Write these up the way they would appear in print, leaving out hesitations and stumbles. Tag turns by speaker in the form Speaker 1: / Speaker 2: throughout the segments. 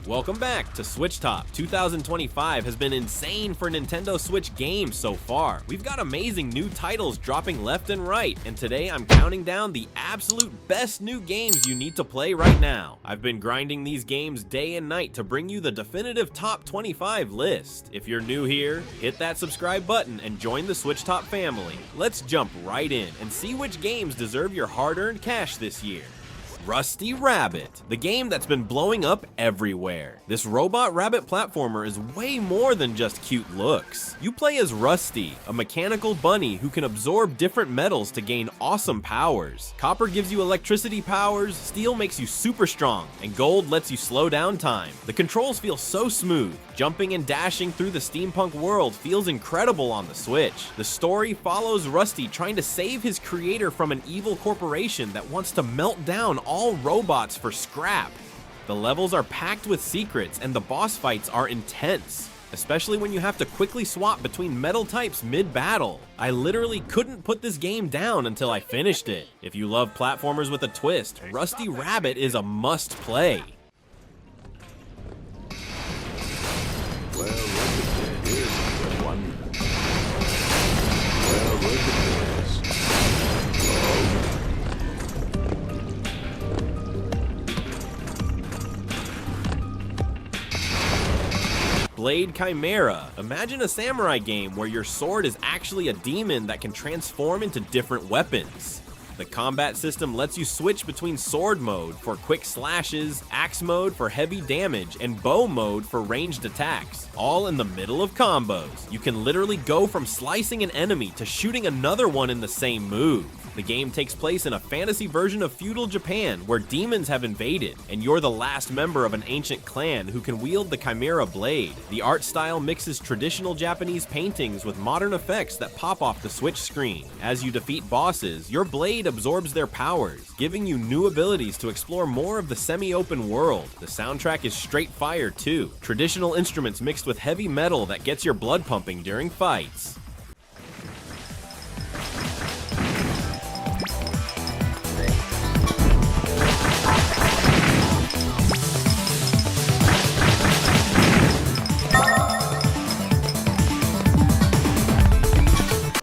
Speaker 1: Welcome back to SwitchTop. 2025 has been insane for Nintendo Switch games so far. We've got amazing new titles dropping left and right, and today I'm counting down the absolute best new games you need to play right now. I've been grinding these games day and night to bring you the definitive top 25 list. If you're new here, hit that subscribe button and join the SwitchTop family. Let's jump right in and see which games deserve your hard-earned cash this year. Rusty Rabbit, the game that's been blowing up everywhere. This robot rabbit platformer is way more than just cute looks. You play as Rusty, a mechanical bunny who can absorb different metals to gain awesome powers. Copper gives you electricity powers, steel makes you super strong, and gold lets you slow down time. The controls feel so smooth. Jumping and dashing through the steampunk world feels incredible on the Switch. The story follows Rusty trying to save his creator from an evil corporation that wants to melt down all robots for scrap. The levels are packed with secrets and the boss fights are intense, especially when you have to quickly swap between metal types mid-battle. I literally couldn't put this game down until I finished it. If you love platformers with a twist, Rusty Rabbit is a must-play.
Speaker 2: Well, look at this, everyone. Well, look at this.
Speaker 1: Blade Chimera. Imagine a samurai game where your sword is actually a demon that can transform into different weapons. The combat system lets you switch between sword mode for quick slashes, axe mode for heavy damage, and bow mode for ranged attacks, all in the middle of combos. You can literally go from slicing an enemy to shooting another one in the same move. The game takes place in a fantasy version of feudal Japan where demons have invaded, and you're the last member of an ancient clan who can wield the Chimera blade. The art style mixes traditional Japanese paintings with modern effects that pop off the Switch screen. As you defeat bosses, your blade absorbs their powers, giving you new abilities to explore more of the semi-open world. The soundtrack is straight fire too. Traditional instruments mixed with heavy metal that gets your blood pumping during fights.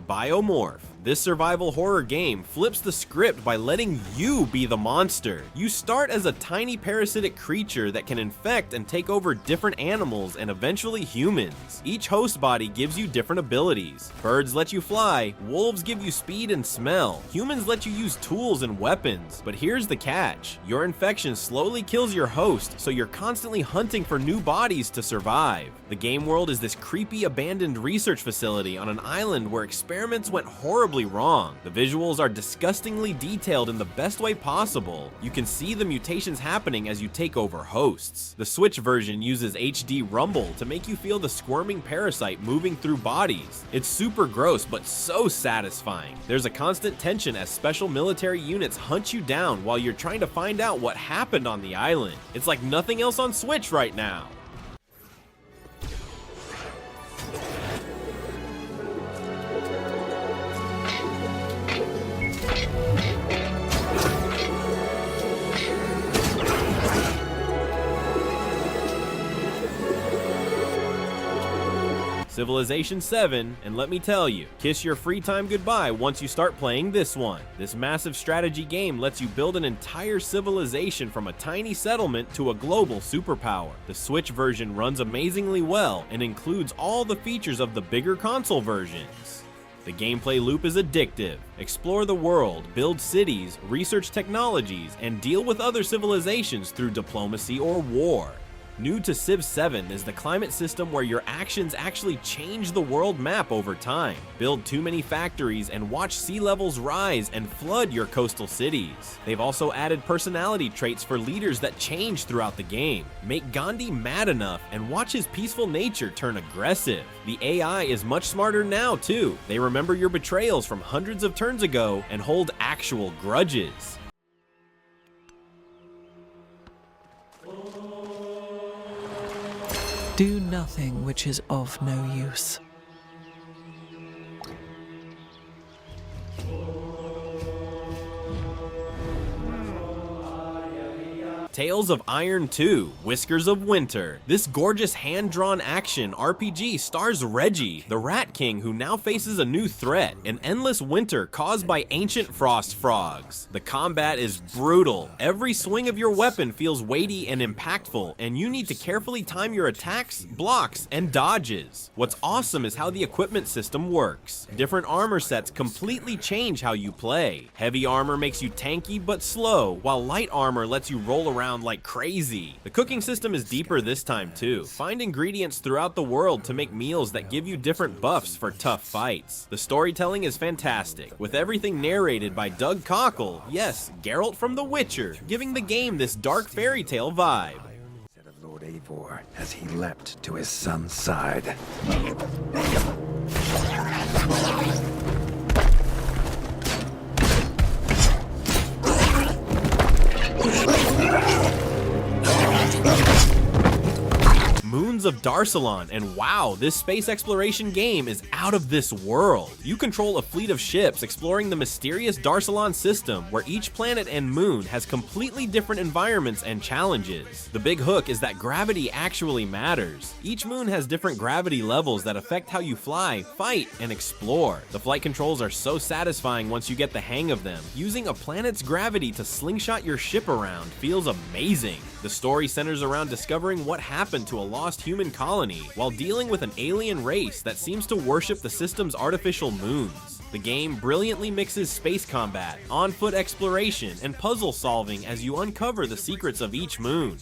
Speaker 1: Biomorph. This survival horror game flips the script by letting you be the monster. You start as a tiny parasitic creature that can infect and take over different animals and eventually humans. Each host body gives you different abilities. Birds let you fly, wolves give you speed and smell, humans let you use tools and weapons. But here's the catch. Your infection slowly kills your host, so you're constantly hunting for new bodies to survive. The game world is this creepy abandoned research facility on an island where experiments went horribly wrong. The visuals are disgustingly detailed in the best way possible. You can see the mutations happening as you take over hosts. The Switch version uses HD rumble to make you feel the squirming parasite moving through bodies. It's super gross but so satisfying. There's a constant tension as special military units hunt you down while you're trying to find out what happened on the island. It's like nothing else on Switch right now. Civilization 7, and let me tell you, kiss your free time goodbye once you start playing this one. This massive strategy game lets you build an entire civilization from a tiny settlement to a global superpower. The Switch version runs amazingly well and includes all the features of the bigger console versions. The gameplay loop is addictive. Explore the world, build cities, research technologies, and deal with other civilizations through diplomacy or war. New to Civ 7 is the climate system where your actions actually change the world map over time. Build too many factories and watch sea levels rise and flood your coastal cities. They've also added personality traits for leaders that change throughout the game. Make Gandhi mad enough and watch his peaceful nature turn aggressive. The AI is much smarter now too. They remember your betrayals from hundreds of turns ago and hold actual grudges.
Speaker 3: Do nothing which is of no use.
Speaker 1: Tales of Iron 2, Whiskers of Winter. This gorgeous hand-drawn action RPG stars Reggie, the Rat King who now faces a new threat, an endless winter caused by ancient frost frogs. The combat is brutal. Every swing of your weapon feels weighty and impactful, and you need to carefully time your attacks, blocks, and dodges. What's awesome is how the equipment system works. Different armor sets completely change how you play. Heavy armor makes you tanky but slow, while light armor lets you roll around like crazy. The cooking system is deeper this time too. Find ingredients throughout the world to make meals that give you different buffs for tough fights. The storytelling is fantastic, with everything narrated by Doug Cockle, yes, Geralt from The Witcher, giving the game this dark fairy tale vibe.
Speaker 4: Said of Lord Eivor as he leapt to his son's side.
Speaker 1: Moons of Darsalon, and wow, this space exploration game is out of this world. You control a fleet of ships exploring the mysterious Darsalon system, where each planet and moon has completely different environments and challenges. The big hook is that gravity actually matters. Each moon has different gravity levels that affect how you fly, fight, and explore. The flight controls are so satisfying once you get the hang of them. Using a planet's gravity to slingshot your ship around feels amazing. The story centers around discovering what happened to a lost human colony while dealing with an alien race that seems to worship the system's artificial moons. The game brilliantly mixes space combat, on-foot exploration, and puzzle solving as you uncover the secrets of each moon.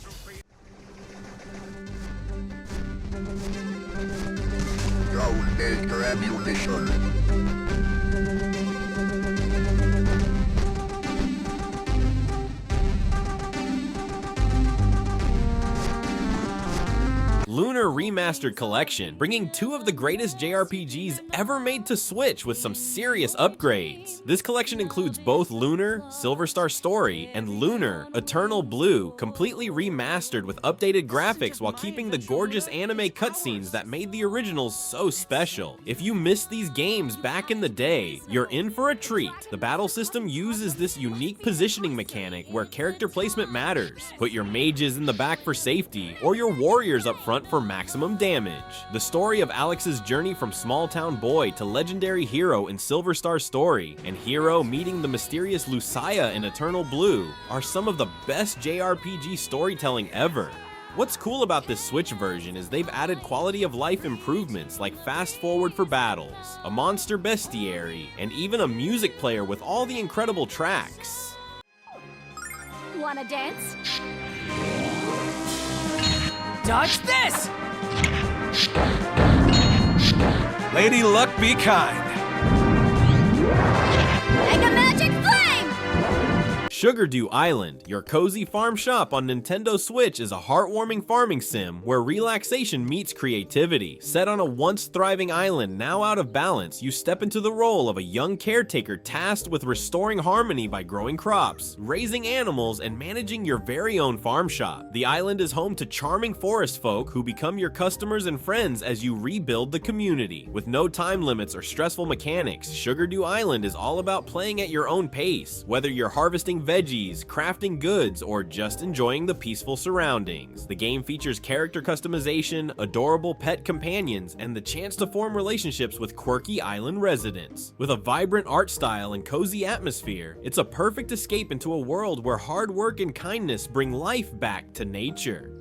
Speaker 1: Lunar Remastered Collection, bringing two of the greatest JRPGs ever made to Switch with some serious upgrades. This collection includes both Lunar, Silver Star Story, and Lunar, Eternal Blue, completely remastered with updated graphics while keeping the gorgeous anime cutscenes that made the originals so special. If you missed these games back in the day, you're in for a treat. The battle system uses this unique positioning mechanic where character placement matters. Put your mages in the back for safety, or your warriors up front for maximum damage. The story of Alex's journey from small-town boy to legendary hero in Silver Star Story, and Hero meeting the mysterious Lucia in Eternal Blue, are some of the best JRPG storytelling ever. What's cool about this Switch version is they've added quality of life improvements like fast forward for battles, a monster bestiary, and even a music player with all the incredible tracks.
Speaker 5: Wanna dance?
Speaker 6: Dodge this! Lady Luck be kind.
Speaker 5: Mega Magic Flame!
Speaker 1: Sugardew Island, your cozy farm shop on Nintendo Switch, is a heartwarming farming sim where relaxation meets creativity. Set on a once thriving island now out of balance, you step into the role of a young caretaker tasked with restoring harmony by growing crops, raising animals, and managing your very own farm shop. The island is home to charming forest folk who become your customers and friends as you rebuild the community. With no time limits or stressful mechanics, Sugardew Island is all about playing at your own pace, whether you're harvesting veggies, crafting goods, or just enjoying the peaceful surroundings. The game features character customization, adorable pet companions, and the chance to form relationships with quirky island residents. With a vibrant art style and cozy atmosphere, it's a perfect escape into a world where hard work and kindness bring life back to nature.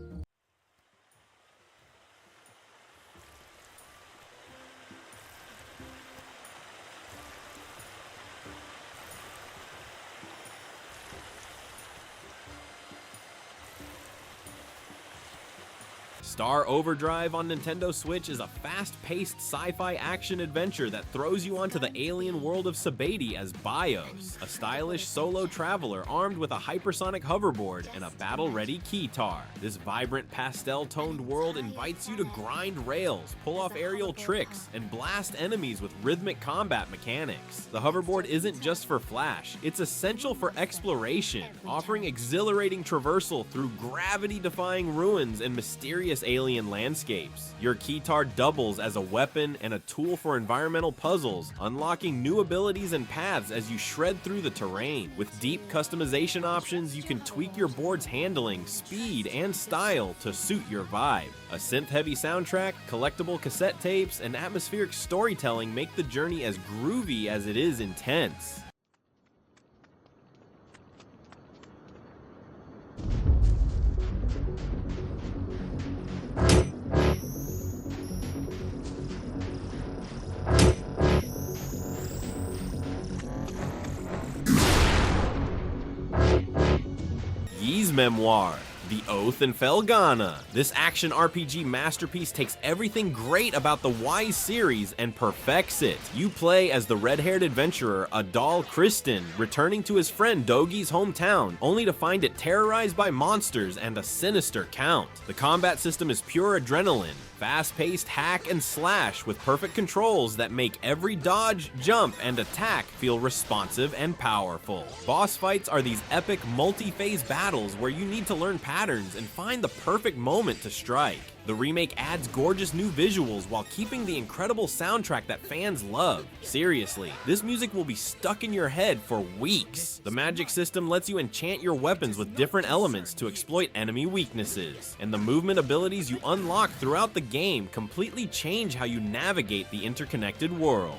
Speaker 1: Star Overdrive on Nintendo Switch is a fast-paced sci-fi action-adventure that throws you onto the alien world of Sabadi as Bios, a stylish solo traveler armed with a hypersonic hoverboard and a battle-ready keytar. This vibrant pastel-toned world invites you to grind rails, pull off aerial tricks, and blast enemies with rhythmic combat mechanics. The hoverboard isn't just for flash, it's essential for exploration, offering exhilarating traversal through gravity-defying ruins and mysterious mysterious alien landscapes. Your keytar doubles as a weapon and a tool for environmental puzzles, unlocking new abilities and paths as you shred through the terrain. With deep customization options, you can tweak your board's handling, speed, and style to suit your vibe. A synth-heavy soundtrack, collectible cassette tapes, and atmospheric storytelling make the journey as groovy as it is intense. Memoire, The Oath in Felghana. This action RPG masterpiece takes everything great about the Y series and perfects it. You play as the red-haired adventurer Adal Kristen, returning to his friend Dogi's hometown, only to find it terrorized by monsters and a sinister count. The combat system is pure adrenaline, fast-paced hack and slash with perfect controls that make every dodge, jump, and attack feel responsive and powerful. Boss fights are these epic multi-phase battles where you need to learn patterns and find the perfect moment to strike. The remake adds gorgeous new visuals while keeping the incredible soundtrack that fans love. Seriously, this music will be stuck in your head for weeks. The magic system lets you enchant your weapons with different elements to exploit enemy weaknesses, and the movement abilities you unlock throughout the game completely change how you navigate the interconnected world.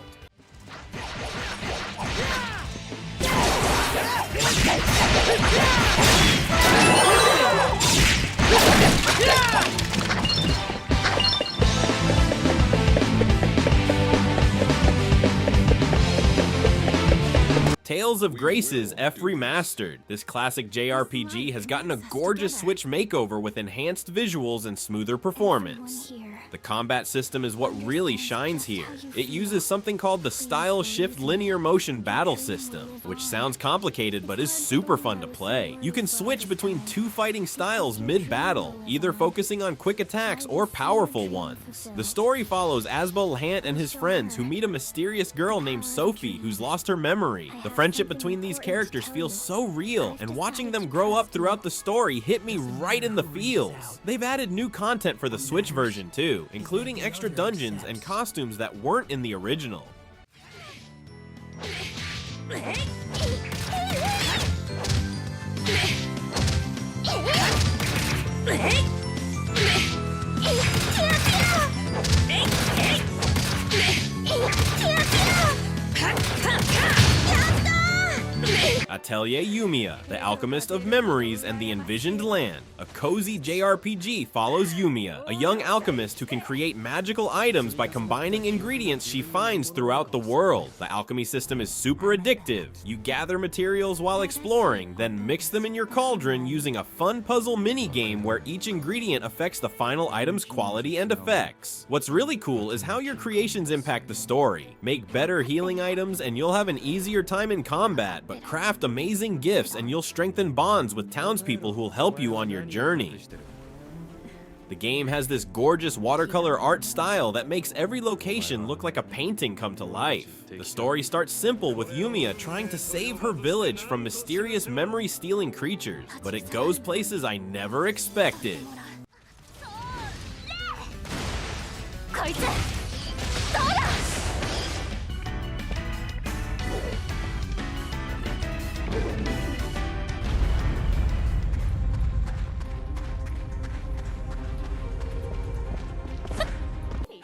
Speaker 1: Tales of Grace's F Remastered. This classic JRPG has gotten a gorgeous Switch makeover with enhanced visuals and smoother performance. The combat system is what really shines here. It uses something called the Style Shift Linear Motion Battle System, which sounds complicated but is super fun to play. You can switch between two fighting styles mid-battle, either focusing on quick attacks or powerful ones. The story follows Asbel Hant and his friends who meet a mysterious girl named Sophie who's lost her memory. The friendship between these characters feels so real, and watching them grow up throughout the story hit me right in the feels. They've added new content for the Switch version too, including extra dungeons and costumes that weren't in the original. Atelier Yumia, the Alchemist of Memories and the Envisioned Land. A cozy JRPG follows Yumia, a young alchemist who can create magical items by combining ingredients she finds throughout the world. The alchemy system is super addictive. You gather materials while exploring, then mix them in your cauldron using a fun puzzle mini-game where each ingredient affects the final item's quality and effects. What's really cool is how your creations impact the story. Make better healing items and you'll have an easier time in combat, but craft amazing gifts and you'll strengthen bonds with townspeople who'll help you on your journey. The game has this gorgeous watercolor art style that makes every location look like a painting come to life. The story starts simple with Yumia trying to save her village from mysterious memory-stealing creatures, but it goes places I never expected.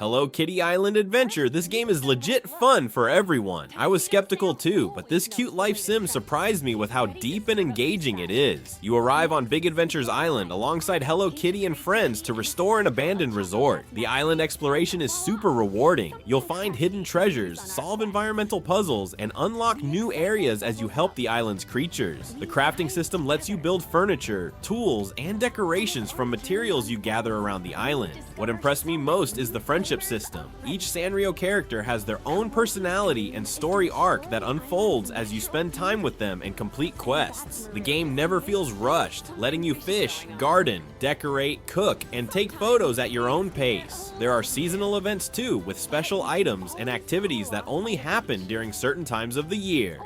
Speaker 1: Hello Kitty Island Adventure. This game is legit fun for everyone. I was skeptical too, but this cute life sim surprised me with how deep and engaging it is. You arrive on Big Adventures Island alongside Hello Kitty and friends to restore an abandoned resort. The island exploration is super rewarding. You'll find hidden treasures, solve environmental puzzles, and unlock new areas as you help the island's creatures. The crafting system lets you build furniture, tools, and decorations from materials you gather around the island. What impressed me most is the friendship system. Each Sanrio character has their own personality and story arc that unfolds as you spend time with them and complete quests. The game never feels rushed, letting you fish, garden, decorate, cook, and take photos at your own pace. There are seasonal events too, with special items and activities that only happen during certain times of the year.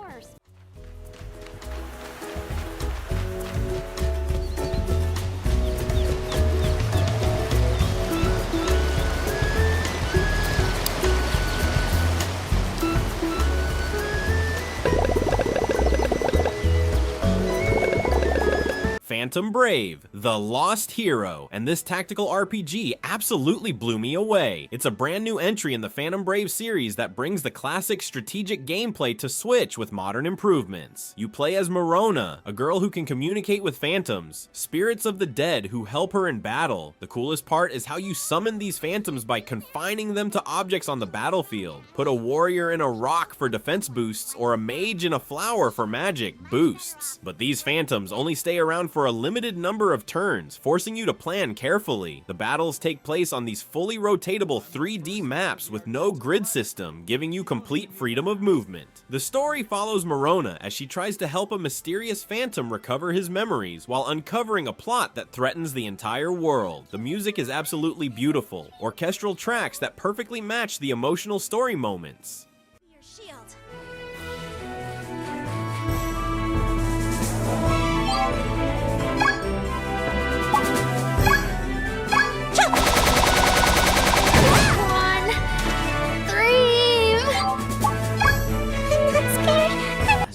Speaker 1: Phantom Brave, the Lost Hero, and this tactical RPG absolutely blew me away. It's a brand new entry in the Phantom Brave series that brings the classic strategic gameplay to Switch with modern improvements. You play as Morona, a girl who can communicate with phantoms, spirits of the dead who help her in battle. The coolest part is how you summon these phantoms by confining them to objects on the battlefield. Put a warrior in a rock for defense boosts or a mage in a flower for magic boosts. But these phantoms only stay around for a limited number of turns, forcing you to plan carefully. The battles take place on these fully rotatable 3D maps with no grid system, giving you complete freedom of movement. The story follows Morona as she tries to help a mysterious phantom recover his memories while uncovering a plot that threatens the entire world. The music is absolutely beautiful, orchestral tracks that perfectly match the emotional story moments.
Speaker 5: Your shield.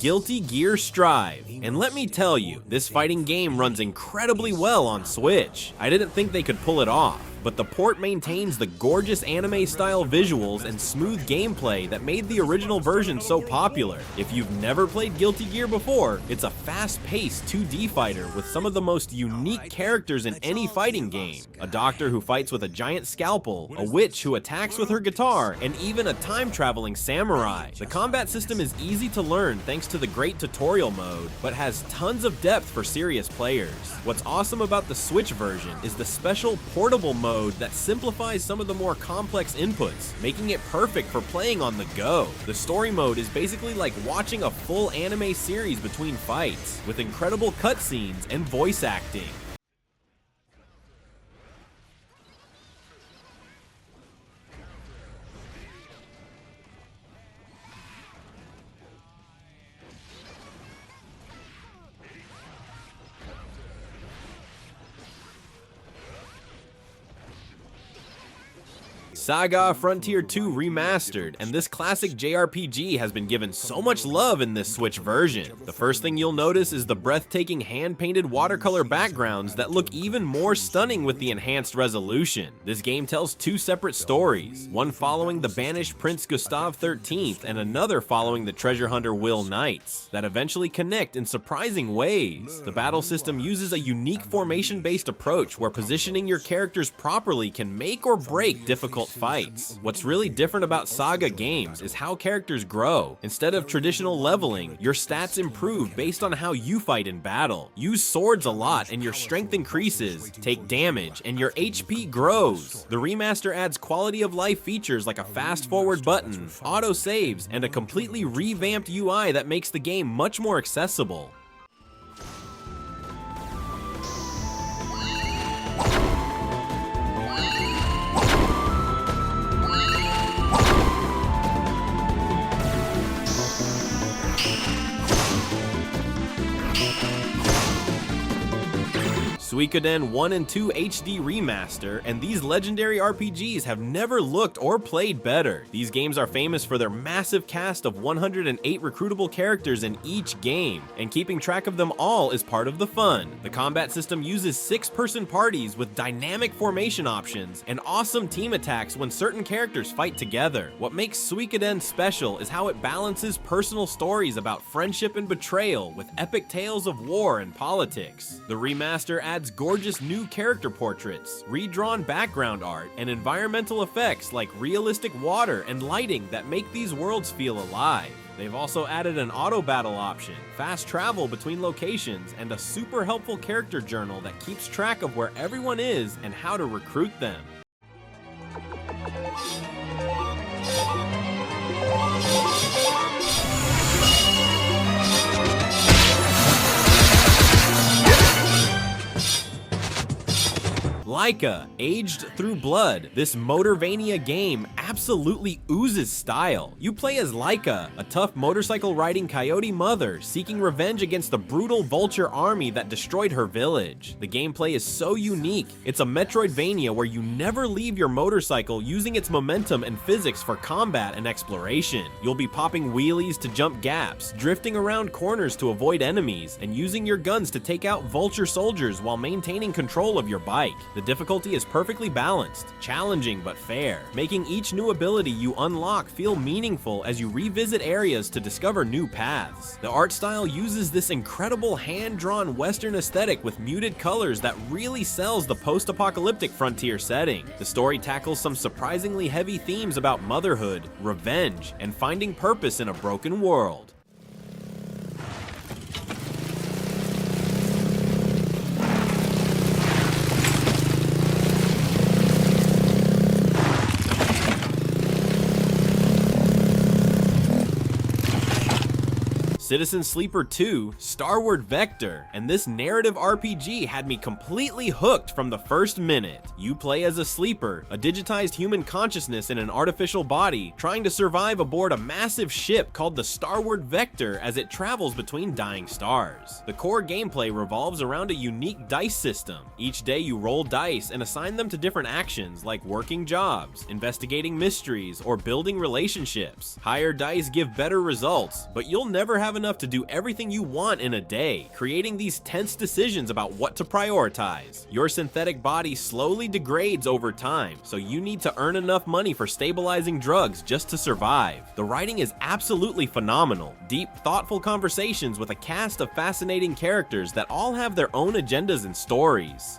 Speaker 1: Guilty Gear Strive. And let me tell you, this fighting game runs incredibly well on Switch. I didn't think they could pull it off, but the port maintains the gorgeous anime-style visuals and smooth gameplay that made the original version so popular. If you've never played Guilty Gear before, it's a fast-paced 2D fighter with some of the most unique characters in any fighting game. A doctor who fights with a giant scalpel, a witch who attacks with her guitar, and even a time-traveling samurai. The combat system is easy to learn thanks to the great tutorial mode, but has tons of depth for serious players. What's awesome about the Switch version is the special portable mode that simplifies some of the more complex inputs, making it perfect for playing on the go. The story mode is basically like watching a full anime series between fights, with incredible cutscenes and voice acting. SaGa Frontier 2 Remastered, and this classic JRPG has been given so much love in this Switch version. The first thing you'll notice is the breathtaking hand-painted watercolor backgrounds that look even more stunning with the enhanced resolution. This game tells two separate stories, one following the banished Prince Gustav XIII and another following the treasure hunter Will Knights, that eventually connect in surprising ways. The battle system uses a unique formation-based approach where positioning your characters properly can make or break difficult fights. What's really different about SaGa games is how characters grow. Instead of traditional leveling, your stats improve based on how you fight in battle. Use swords a lot and your strength increases, take damage, and your HP grows. The remaster adds quality of life features like a fast forward button, auto saves, and a completely revamped UI that makes the game much more accessible. Suikoden 1 and 2 HD Remaster, and these legendary RPGs have never looked or played better. These games are famous for their massive cast of 108 recruitable characters in each game, and keeping track of them all is part of the fun. The combat system uses 6-person parties with dynamic formation options and awesome team attacks when certain characters fight together. What makes Suikoden special is how it balances personal stories about friendship and betrayal with epic tales of war and politics. The remaster adds gorgeous new character portraits, redrawn background art, and environmental effects like realistic water and lighting that make these worlds feel alive. They've also added an auto battle option, fast travel between locations, and a super helpful character journal that keeps track of where everyone is and how to recruit them. Laika, Aged Through Blood. This Motorvania game absolutely oozes style. You play as Laika, a tough motorcycle-riding coyote mother seeking revenge against the brutal vulture army that destroyed her village. The gameplay is so unique. It's a Metroidvania where you never leave your motorcycle, using its momentum and physics for combat and exploration. You'll be popping wheelies to jump gaps, drifting around corners to avoid enemies, and using your guns to take out vulture soldiers while maintaining control of your bike. The difficulty is perfectly balanced, challenging but fair, making each new ability you unlock feel meaningful as you revisit areas to discover new paths. The art style uses this incredible hand-drawn Western aesthetic with muted colors that really sells the post-apocalyptic frontier setting. The story tackles some surprisingly heavy themes about motherhood, revenge, and finding purpose in a broken world. Citizen Sleeper 2, Starward Vector, and this narrative RPG had me completely hooked from the first minute. You play as a sleeper, a digitized human consciousness in an artificial body, trying to survive aboard a massive ship called the Starward Vector as it travels between dying stars. The core gameplay revolves around a unique dice system. Each day you roll dice and assign them to different actions like working jobs, investigating mysteries, or building relationships. Higher dice give better results, but you'll never have enough to do everything you want in a day, creating these tense decisions about what to prioritize. Your synthetic body slowly degrades over time, so you need to earn enough money for stabilizing drugs just to survive. The writing is absolutely phenomenal. Deep, thoughtful conversations with a cast of fascinating characters that all have their own agendas and stories.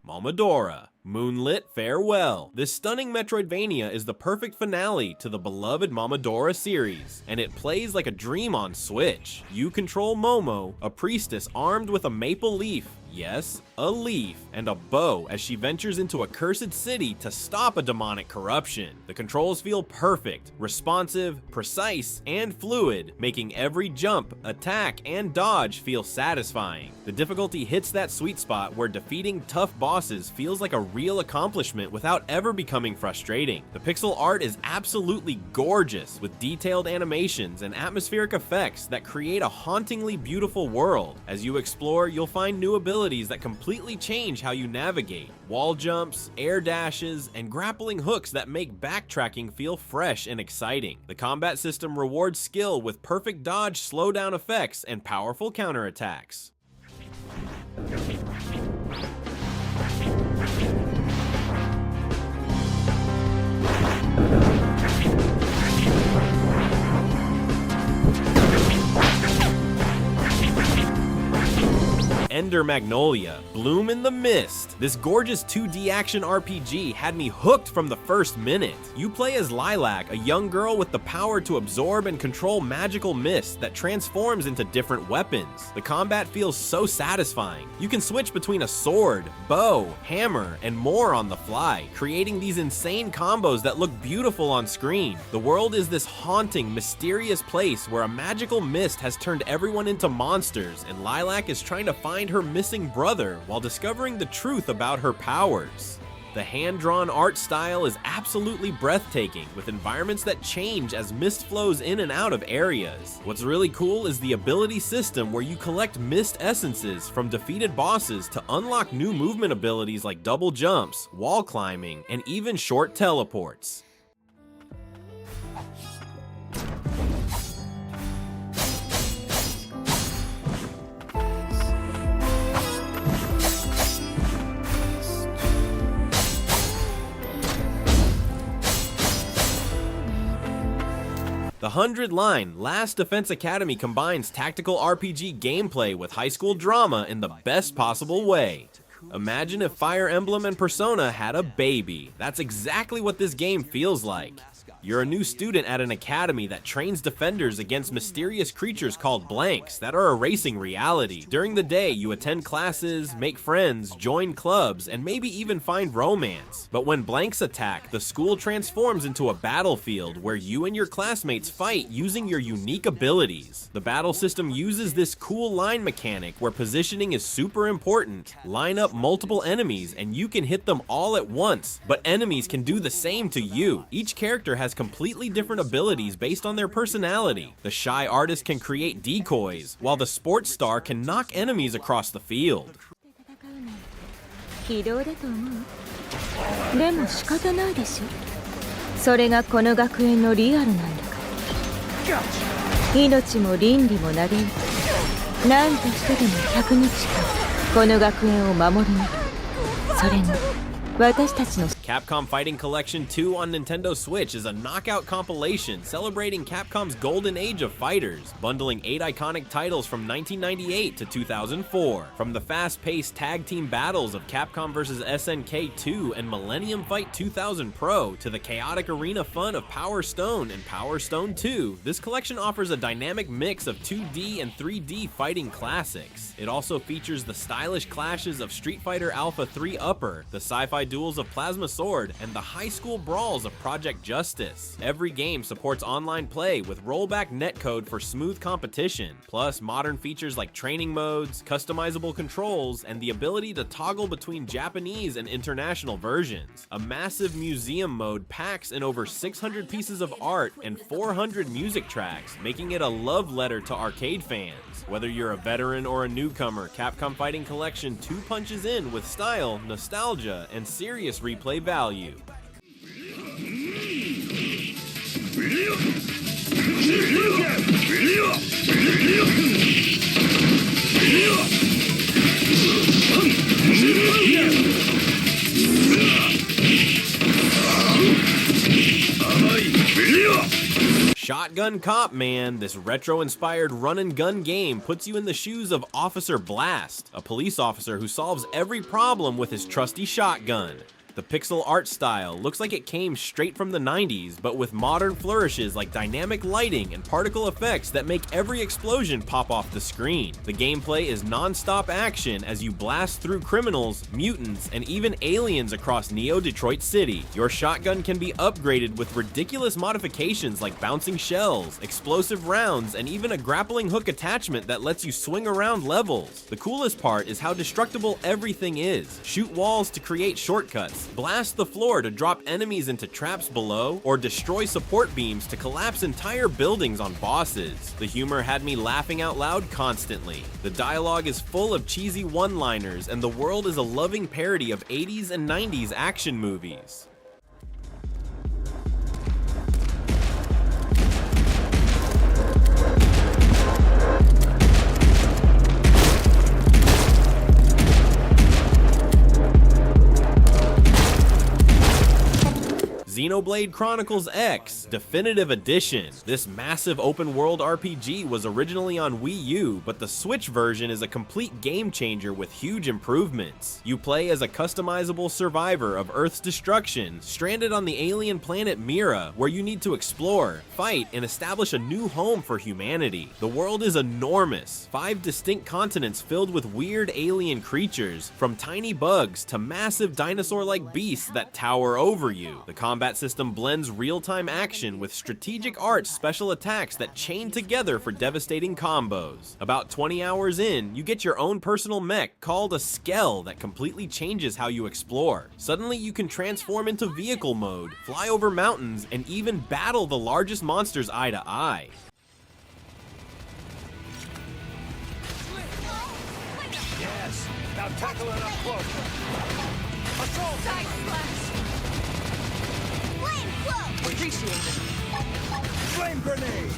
Speaker 1: Momodora, Moonlit Farewell. This stunning Metroidvania is the perfect finale to the beloved Momodora series, and it plays like a dream on Switch. You control Momo, a priestess armed with a maple leaf, yes, a leaf, and a bow as she ventures into a cursed city to stop a demonic corruption. The controls feel perfect, responsive, precise, and fluid, making every jump, attack, and dodge feel satisfying. The difficulty hits that sweet spot where defeating tough bosses feels like a real accomplishment without ever becoming frustrating. The pixel art is absolutely gorgeous, with detailed animations and atmospheric effects that create a hauntingly beautiful world. As you explore, you'll find new abilities that completely change how you navigate. Wall jumps, air dashes, and grappling hooks that make backtracking feel fresh and exciting. The combat system rewards skill with perfect dodge slowdown effects and powerful counterattacks. Ender Magnolia, Bloom in the Mist. This gorgeous 2D action RPG had me hooked from the first minute. You play as Lilac, a young girl with the power to absorb and control magical mist that transforms into different weapons. The combat feels so satisfying. You can switch between a sword, bow, hammer, and more on the fly, creating these insane combos that look beautiful on screen. The world is this haunting, mysterious place where a magical mist has turned everyone into monsters, and Lilac is trying to find her missing brother while discovering the truth about her powers. The hand-drawn art style is absolutely breathtaking, with environments that change as mist flows in and out of areas. What's really cool is the ability system where you collect mist essences from defeated bosses to unlock new movement abilities like double jumps, wall climbing, and even short teleports. The 100-line Last Defense Academy combines tactical RPG gameplay with high school drama in the best possible way. Imagine if Fire Emblem and Persona had a baby. That's exactly what this game feels like. You're a new student at an academy that trains defenders against mysterious creatures called blanks that are erasing reality. During the day, you attend classes, make friends, join clubs, and maybe even find romance. But when blanks attack, the school transforms into a battlefield where you and your classmates fight using your unique abilities. The battle system uses this cool line mechanic where positioning is super important. Line up multiple enemies and you can hit them all at once, but enemies can do the same to you. Each character has completely different abilities based on their personality. The shy artist can create decoys, while the sports star can knock enemies across the field.
Speaker 5: 非道だと思う。でも仕方ないでしょ。それがこの学園のリアルなんだから。命も倫理も投げ打って何としてでも100日間この学園を守り抜く。それが私たちの
Speaker 1: Capcom Fighting Collection 2 on Nintendo Switch is a knockout compilation celebrating Capcom's golden age of fighters, bundling 8 iconic titles from 1998 to 2004. From the fast-paced tag team battles of Capcom vs. SNK 2 and Millennium Fight 2000 Pro to the chaotic arena fun of Power Stone and Power Stone 2, this collection offers a dynamic mix of 2D and 3D fighting classics. It also features the stylish clashes of Street Fighter Alpha 3 Upper, the sci-fi duels of Plasma Sword, and the high school brawls of Project Justice. Every game supports online play with rollback netcode for smooth competition, plus modern features like training modes, customizable controls, and the ability to toggle between Japanese and international versions. A massive museum mode packs in over 600 pieces of art and 400 music tracks, making it a love letter to arcade fans. Whether you're a veteran or a newcomer, Capcom Fighting Collection 2 punches in with style, nostalgia, and serious replay value. Shotgun Cop, man. This retro-inspired run-and-gun game puts you in the shoes of Officer Blast, a police officer who solves every problem with his trusty shotgun. The pixel art style looks like it came straight from the 90s, but with modern flourishes like dynamic lighting and particle effects that make every explosion pop off the screen. The gameplay is non-stop action as you blast through criminals, mutants, and even aliens across Neo Detroit City. Your shotgun can be upgraded with ridiculous modifications like bouncing shells, explosive rounds, and even a grappling hook attachment that lets you swing around levels. The coolest part is how destructible everything is. Shoot walls to create shortcuts, blast the floor to drop enemies into traps below, or destroy support beams to collapse entire buildings on bosses. The humor had me laughing out loud constantly. The dialogue is full of cheesy one-liners, and the world is a loving parody of 80s and 90s action movies. Xenoblade Chronicles X Definitive Edition. This massive open-world RPG was originally on Wii U, but the Switch version is a complete game changer with huge improvements. You play as a customizable survivor of Earth's destruction, stranded on the alien planet Mira, where you need to explore, fight, and establish a new home for humanity. The world is enormous, 5 distinct continents filled with weird alien creatures, from tiny bugs to massive dinosaur-like beasts that tower over you. The combat system blends real-time action with strategic art special attacks that chain together for devastating combos. About 20 hours in, you get your own personal mech called a Skell that completely changes how you explore. Suddenly you can transform into vehicle mode, fly over mountains, and even battle the largest monsters eye to eye.
Speaker 6: Yes. Now tackle it up close. Assault!
Speaker 5: Side slash. Flame flow.
Speaker 6: Appreciate it. Flame grenade.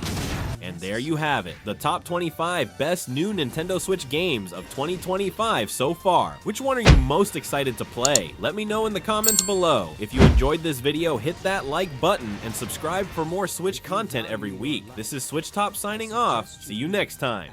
Speaker 1: And there you have it, the top 25 best new Nintendo Switch games of 2025 so far. Which one are you most excited to play? Let me know in the comments below. If you enjoyed this video, hit that like button and subscribe for more Switch content every week. This is SwitchTop signing off. See you next time.